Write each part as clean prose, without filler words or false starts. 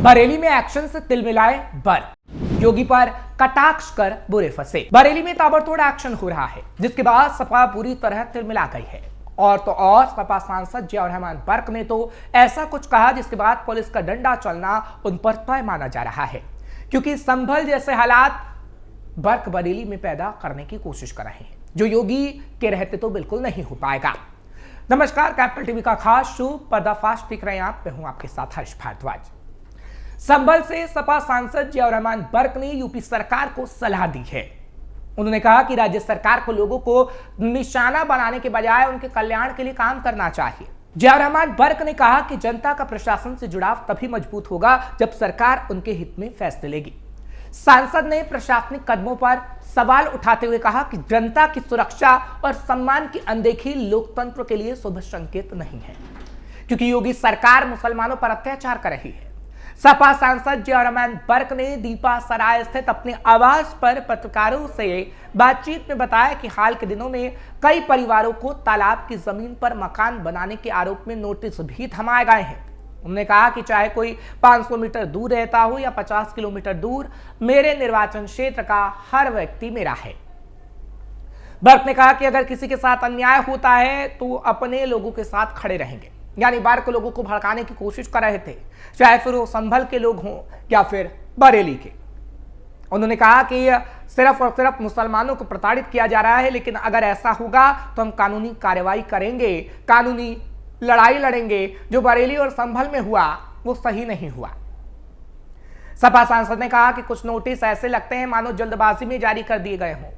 बरेली में एक्शन से तिलमिलाए बर्क, योगी पर कटाक्ष कर बुरे फंसे। बरेली में ताबड़तोड़ एक्शन हो रहा है, जिसके बाद सपा पूरी तरह तिलमिला गई है। और तो और सपा सांसद जियाउर रहमान बर्क ने तो ऐसा कुछ कहा जिसके बाद पुलिस का डंडा चलना उन पर तय माना जा रहा है, क्योंकि संभल जैसे हालात बर्क बरेली में पैदा करने की कोशिश कर रहे हैं, जो योगी के रहते तो बिल्कुल नहीं हो पाएगा। नमस्कार, कैपिटल टीवी का खास शो पर्दाफाश देख रहे हैं आप। मैं हूं आपके साथ हर्ष भारद्वाज। संभल से सपा सांसद जियाउर रहमान बर्क ने यूपी सरकार को सलाह दी है। उन्होंने कहा कि राज्य सरकार को लोगों को निशाना बनाने के बजाय उनके कल्याण के लिए काम करना चाहिए। जियाउर रहमान बर्क ने कहा कि जनता का प्रशासन से जुड़ाव तभी मजबूत होगा जब सरकार उनके हित में फैसले लेगी। सांसद ने प्रशासनिक कदमों पर सवाल उठाते हुए कहा कि जनता की सुरक्षा और सम्मान की अनदेखी लोकतंत्र के लिए शुभ संकेत नहीं है, क्योंकि योगी सरकार मुसलमानों पर अत्याचार कर रही है। सपा सांसद जियाउर रहमान बर्क ने दीपा सराय स्थित अपने आवास पर पत्रकारों से बातचीत में बताया कि हाल के दिनों में कई परिवारों को तालाब की जमीन पर मकान बनाने के आरोप में नोटिस भी थमाए गए हैं। उन्होंने कहा कि चाहे कोई 500 मीटर दूर रहता हो या 50 किलोमीटर दूर, मेरे निर्वाचन क्षेत्र का हर व्यक्ति मेरा है। बर्क ने कहा कि अगर किसी के साथ अन्याय होता है तो अपने लोगों के साथ खड़े रहेंगे। यानी बर्क लोगों को भड़काने की कोशिश कर रहे थे, चाहे फिर वो संभल के लोग हों या फिर बरेली के। उन्होंने कहा कि सिर्फ और सिर्फ मुसलमानों को प्रताड़ित किया जा रहा है, लेकिन अगर ऐसा होगा तो हम कानूनी कार्रवाई करेंगे, कानूनी लड़ाई लड़ेंगे। जो बरेली और संभल में हुआ वो सही नहीं हुआ। सपा सांसद ने कहा कि कुछ नोटिस ऐसे लगते हैं मानो जल्दबाजी में जारी कर दिए गए हों,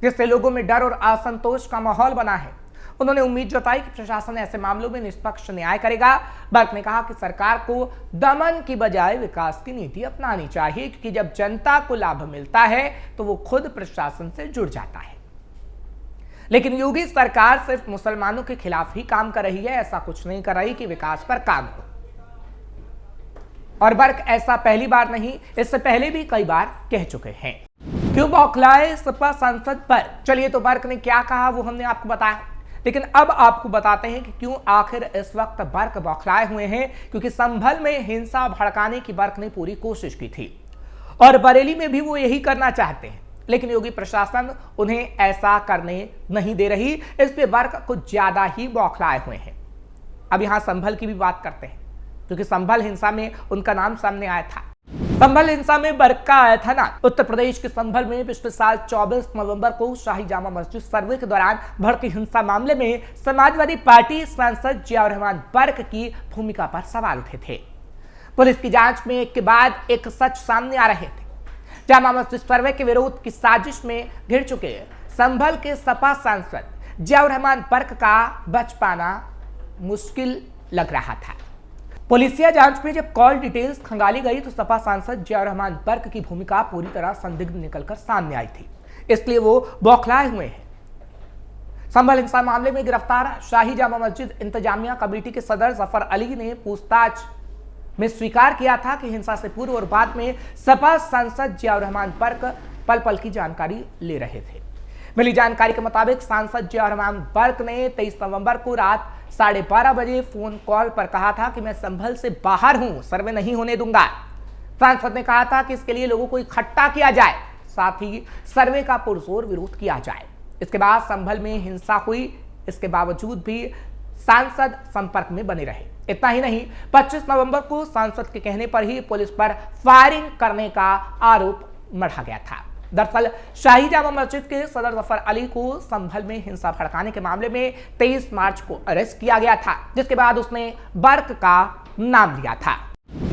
जिससे लोगों में डर और असंतोष का माहौल बना है। उन्होंने उम्मीद जताई कि प्रशासन ऐसे मामलों में निष्पक्ष न्याय करेगा। बर्क ने कहा कि सरकार को दमन की बजाय विकास की नीति अपनानी चाहिए, क्योंकि जब जनता को लाभ मिलता है तो वो खुद प्रशासन से जुड़ जाता है। लेकिन योगी सरकार सिर्फ मुसलमानों के खिलाफ ही काम कर रही है, ऐसा कुछ नहीं कर रही कि विकास पर काम हो। और बर्क ऐसा पहली बार नहीं, इससे पहले भी कई बार कह चुके हैं। क्यों बौखलाए सपा सांसद पर? चलिए, तो बर्क ने क्या कहा वो हमने आपको बताया, लेकिन अब आपको बताते हैं कि क्यों आखिर इस वक्त बर्क बौखलाए हुए हैं। क्योंकि संभल में हिंसा भड़काने की बर्क ने पूरी कोशिश की थी और बरेली में भी वो यही करना चाहते हैं, लेकिन योगी प्रशासन उन्हें ऐसा करने नहीं दे रही। इसलिए बर्क कुछ ज्यादा ही बौखलाए हुए हैं। अब यहां संभल की भी बात करते हैं, क्योंकि संभल हिंसा में उनका नाम सामने आया था। संभल हिंसा में बर्क का आया था ना। उत्तर प्रदेश के संभल में पिछले साल 24 नवंबर को शाही जामा मस्जिद सर्वे के दौरान भड़की हिंसा मामले में समाजवादी पार्टी सांसद जियाउर रहमान बर्क की भूमिका पर सवाल उठे थे। पुलिस की जांच में एक के बाद एक सच सामने आ रहे थे। जामा मस्जिद सर्वे के विरोध की साजिश में घिर चुके संभल के सपा सांसद जियाउर रहमान बर्क का बच पाना मुश्किल लग रहा था। पुलिसिया जांच में जब कॉल डिटेल्स खंगाली गई तो सपा सांसद जियाउर रहमान बर्क की भूमिका पूरी तरह संदिग्ध निकलकर सामने आई थी, इसलिए वो बौखलाए हुए हैं। संभल हिंसा मामले में गिरफ्तार शाही जामा मस्जिद इंतजामिया कमेटी के सदर जफर अली ने पूछताछ में स्वीकार किया था कि हिंसा से पूर्व और बाद में सपा सांसद जियाउर रहमान बर्क पल पल की जानकारी ले रहे थे। मिली जानकारी के मुताबिक सांसद जियाउर रहमान बर्क ने 23 नवंबर को रात 12:30 बजे फोन कॉल पर कहा था कि मैं संभल से बाहर हूं, सर्वे नहीं होने दूंगा। सांसद ने कहा था कि इसके लिए लोगों को इकट्ठा किया जाए, साथ ही सर्वे का पुरजोर विरोध किया जाए। इसके बाद संभल में हिंसा हुई। इसके बावजूद भी सांसद संपर्क में बने रहे। इतना ही नहीं, 25 नवंबर को सांसद के कहने पर ही पुलिस पर फायरिंग करने का आरोप मढ़ा गया था। दरअसल शाही जामा मस्जिद के सदर जफर अली को संभल में हिंसा भड़काने के मामले में 23 मार्च को अरेस्ट किया गया था, जिसके बाद उसने बर्क का नाम लिया था।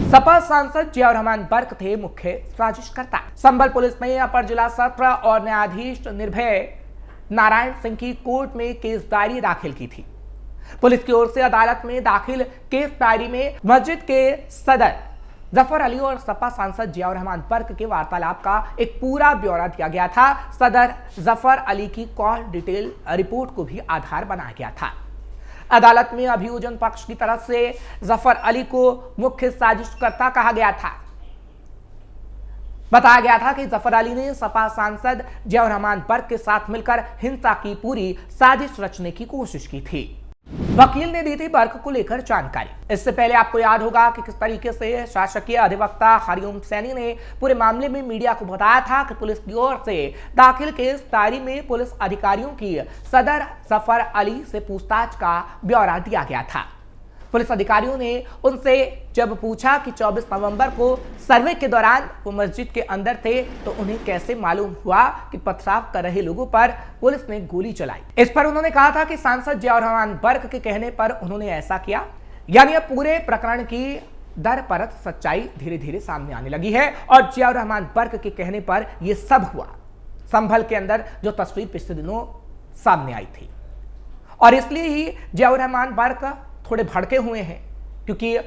सपा सांसद जियाउर रहमान बर्क थे मुख्य साजिशकर्ता। संभल पुलिस ने अपर जिला सत्र और न्यायाधीश निर्भय नारायण सिंह की कोर्ट में केस डायरी दाखिल की थी। पुलिस की ओर से अदालत में दाखिल केस डायरी में मस्जिद के सदर जफर अली और सपा सांसद जियाउर रहमान बर्क के वार्तालाप का एक पूरा ब्यौरा दिया गया था। सदर जफर अली की कॉल डिटेल रिपोर्ट को भी आधार बनाया गया था। अदालत में अभियोजन पक्ष की तरफ से जफर अली को मुख्य साजिशकर्ता कहा गया था। बताया गया था कि जफर अली ने सपा सांसद जियाउर रहमान बर्क के साथ मिलकर हिंसा की पूरी साजिश रचने की कोशिश की थी। वकील ने दी थी बर्क को लेकर जानकारी। इससे पहले आपको याद होगा कि किस तरीके से शासकीय अधिवक्ता हरिओम सैनी ने पूरे मामले में मीडिया को बताया था कि पुलिस की ओर से दाखिल केस डायरी में पुलिस अधिकारियों की सदर जफर अली से पूछताछ का ब्यौरा दिया गया था। पुलिस अधिकारियों ने उनसे जब पूछा कि 24 नवंबर को सर्वे के दौरान वो मस्जिद के अंदर थे तो उन्हें कैसे मालूम हुआ कि पेशाब कर रहे लोगों पर पुलिस ने गोली चलाई। इस पर उन्होंने कहा था कि सांसद जियाउर रहमान बर्क के कहने पर उन्होंने ऐसा किया। यानी अब पूरे प्रकरण की दर परत सच्चाई धीरे धीरे सामने आने लगी है और जियाउर रहमान बर्क के कहने पर यह सब हुआ। संभल के अंदर जो तस्वीर पिछले दिनों सामने आई थी और इसलिए ही जियाउर रहमान बर्क थोड़े भड़के हुए हैं, क्योंकि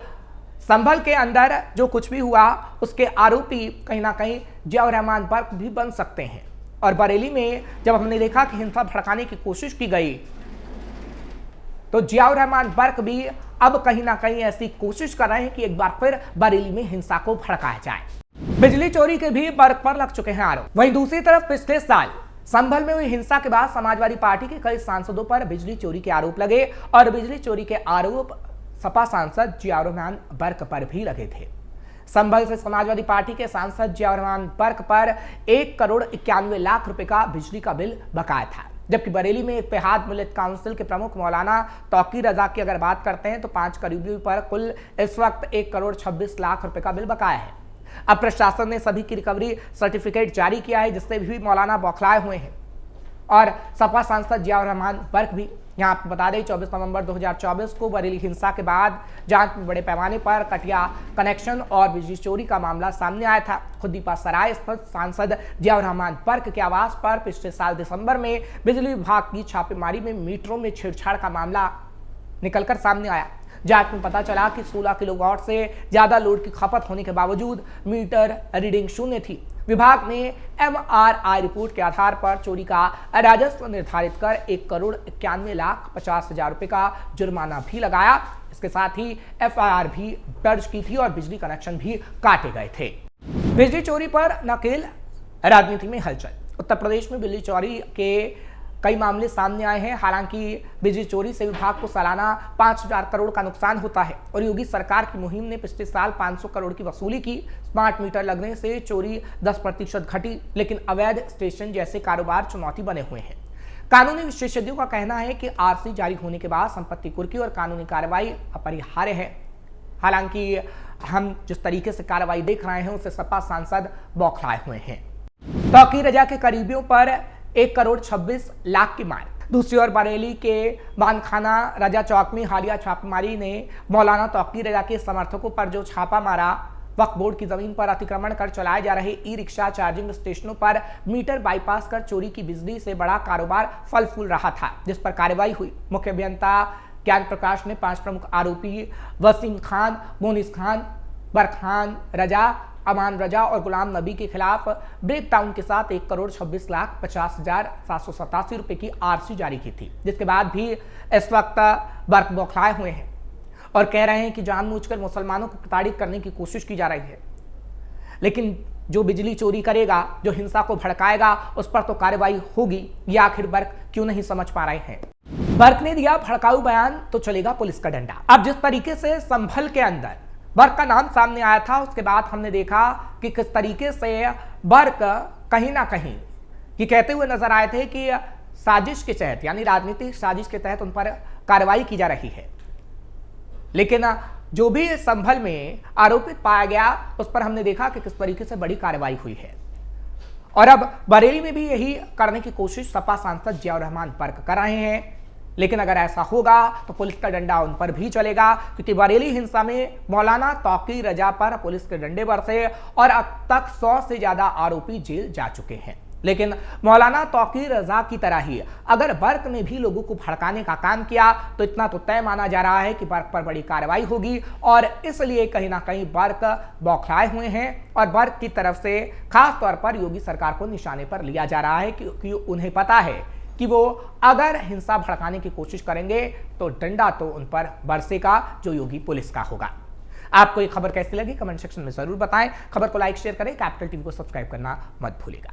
संभल के अंदर जो कुछ भी हुआ उसके आरोपी कहीं ना कहीं जियाउर रहमान बर्क भी बन सकते हैं। और बरेली में जब हमने देखा कि हिंसा भड़काने की कोशिश की गई तो जियाउर रहमान बर्क भी अब कहीं ना कहीं ऐसी कोशिश कर रहे हैं कि एक बार फिर बरेली में हिंसा को भड़काया जाए। बिजली चोरी के भी बर्क पर लग चुके हैं आरोप। वहीं दूसरी तरफ पिछले साल संभल में हुई हिंसा के बाद समाजवादी पार्टी के कई सांसदों पर बिजली चोरी के आरोप लगे और बिजली चोरी के आरोप सपा सांसद जियाउर रहमान बर्क पर भी लगे थे। संभल से समाजवादी पार्टी के सांसद जियाउर रहमान बर्क पर 1 करोड़ 91 लाख रुपए का बिजली का बिल बकाया था, जबकि बरेली में इत्तेहाद मिल्लत काउंसिल के प्रमुख मौलाना तौकीर रजा की अगर बात करते हैं तो 5 करीबियों पर कुल इस वक्त 1 करोड़ 26 लाख रुपए का बिल बकाया है। अब प्रशासन ने सभी की रिकवरी सर्टिफिकेट जारी किया है, जिससे भी मौलाना बौखलाए हुए हैं और सपा सांसद जियाउर रहमान बर्क भी। यहाँ आपको बता दें 24 नवंबर 2024 को बरेली हिंसा के बाद जांच में बड़े पैमाने पर कटिया कनेक्शन और बिजली चोरी का मामला सामने आया था। खुद दीपा सराय स्थित सांसद जियाउर रहमान बर्क के आवास पर पिछले साल दिसंबर में बिजली विभाग की छापेमारी में मीटरों में छेड़छाड़ का मामला निकलकर सामने आया। जांच में पता चला कि 16 किलोवाट से ज्यादा लोड की खपत होने के बावजूद मीटर रीडिंग शून्य थी। विभाग ने MRI रिपोर्ट के आधार पर चोरी का राजस्व निर्धारित कर 1 करोड़ 91 लाख 50 हजार रुपए का जुर्माना भी लगाया। इसके साथ ही FIR भी दर्ज की थी और बिजली कनेक्शन भी काटे गए थे। बिजली चोरी पर नकेल राजनीति में हलचल। उत्तर प्रदेश में बिजली चोरी के कई मामले सामने आए हैं। हालांकि बिजली चोरी से विभाग को सालाना 5000 करोड़ का नुकसान होता है और योगी सरकार की मुहिम ने पिछले साल 500 करोड़ की वसूली की। स्मार्ट मीटर लगने से चोरी 10% घटी, लेकिन अवैध स्टेशन जैसे कारोबार चुनौती बने हुए हैं। कानूनी विशेषज्ञों का कहना है कि RC जारी होने के बाद संपत्ति कुर्की और कानूनी कार्रवाई अपरिहार्य है। हालांकि हम जिस तरीके से कार्रवाई देख रहे हैं उससे सपा सांसद बौखलाए हुए हैं। तौकीर रजा के करीबियों पर 1 करोड़ 26 लाख की मार। दूसरी ओर बरेली के बानखाना रजा चौक में हालिया छापेमारी ने मौलाना तौकीर रजा के समर्थकों पर जो छापा मारा। वक्फ बोर्ड की जमीन पर अतिक्रमण कर चलाए जा रहे ई-रिक्शा चार्जिंग स्टेशनों पर मीटर बाईपास कर चोरी की बिजली से बड़ा कारोबार फल फूल रहा था, जिस पर कार्रवाई हुई। मुख्य अभियंता ज्ञान प्रकाश ने 5 प्रमुख आरोपी वसीम खान, मोनिस खान, बरखान रजा, अमान रजा और गुलाम नबी के खिलाफ ब्रेक डाउन के साथ 1 करोड़ 26 लाख 50 हजार 787 रुपए की RC जारी की थी, जिसके बाद भी इस वक्त बर्क बौखलाए हुए हैं और कह रहे हैं कि जानबूझकर मुसलमानों को प्रताड़ित करने की कोशिश की जा रही है। लेकिन जो बिजली चोरी करेगा, जो हिंसा को भड़काएगा, उस पर तो कार्रवाई होगी। ये आखिर बर्क क्यों नहीं समझ पा रहे हैं। बर्क ने दिया भड़काऊ बयान तो चलेगा पुलिस का डंडा। अब जिस तरीके से संभल के अंदर बर्क का नाम सामने आया था, उसके बाद हमने देखा कि किस तरीके से बर्क कहीं ना कहीं ये कहते हुए नजर आए थे कि साजिश के तहत, यानी राजनीतिक साजिश के तहत उन पर कार्रवाई की जा रही है। लेकिन जो भी संभल में आरोपित पाया गया उस पर हमने देखा कि किस तरीके से बड़ी कार्रवाई हुई है और अब बरेली में भी यही करने की कोशिश सपा सांसद जियाउर रहमान बर्क कर रहे हैं। लेकिन अगर ऐसा होगा तो पुलिस का डंडा उन पर भी चलेगा, क्योंकि बरेली हिंसा में मौलाना तौकीर रजा पर पुलिस के डंडे बरसे और अब तक 100 से ज्यादा आरोपी जेल जा चुके हैं। लेकिन मौलाना तौकीर रजा की तरह ही अगर बर्क ने भी लोगों को भड़काने का काम किया तो इतना तो तय माना जा रहा है कि बर्क पर बड़ी कार्रवाई होगी और इसलिए कहीं ना कहीं बर्क बौखलाए हुए हैं और बर्क की तरफ से खास तौर पर योगी सरकार को निशाने पर लिया जा रहा है, क्योंकि उन्हें पता है कि वो अगर हिंसा भड़काने की कोशिश करेंगे तो डंडा तो उन पर बरसेगा, जो योगी पुलिस का होगा। आपको ये खबर कैसी लगी कमेंट सेक्शन में जरूर बताएं। खबर को लाइक शेयर करें, कैपिटल टीवी को सब्सक्राइब करना मत भूलिएगा।